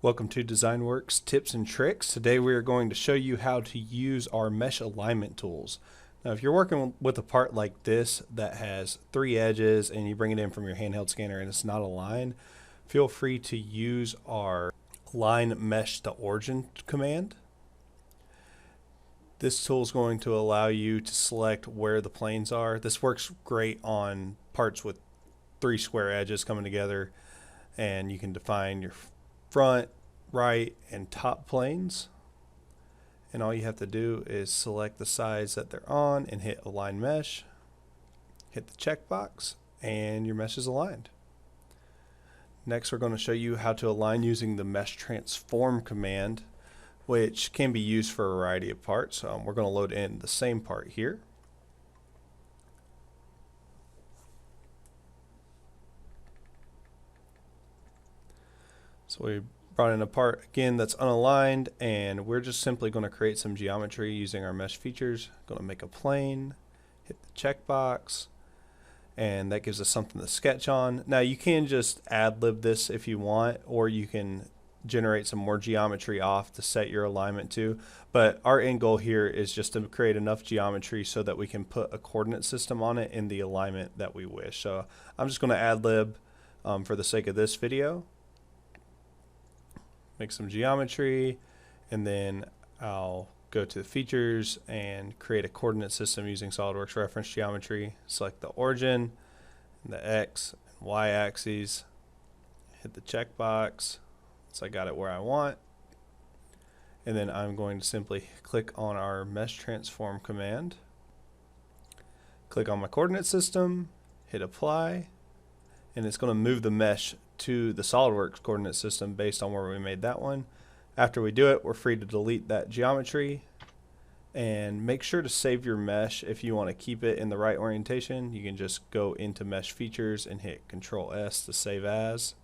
Welcome to DezignWorks Tips and Tricks. Today we are going to show you how to use our mesh alignment tools. Now if you're working with a part like this that has 3 edges and you bring it in from your handheld scanner and it's not aligned, feel free to use our Align Mesh to Origin command. This tool is going to allow you to select where the planes are. This works great on parts with 3 square edges coming together, and you can define your front, right, and top planes. And all you have to do is select the sides that they're on and hit Align Mesh, hit the checkbox, and your mesh is aligned. Next, we're going to show you how to align using the Mesh Transform command, which can be used for a variety of parts. We're going to load in the same part here. So we brought in a part again that's unaligned, and we're just simply going to create some geometry using our mesh features. Going to make a plane, hit the checkbox, and that gives us something to sketch on. Now you can just ad-lib this if you want, or you can generate some more geometry off to set your alignment to, but our end goal here is just to create enough geometry so that we can put a coordinate system on it in the alignment that we wish. So I'm just going to ad-lib for the sake of this video. Make some geometry, and then I'll go to the features and create a coordinate system using SolidWorks reference geometry. Select the origin, and the X and Y axes, hit the checkbox so I got it where I want, and then I'm going to simply click on our Mesh Transform command, click on my coordinate system, hit apply, and it's going to move the mesh to the SolidWorks coordinate system based on where we made that one. After we do it, we're free to delete that geometry, and make sure to save your mesh. If you want to keep it in the right orientation, you can just go into mesh features and hit Control S to save as.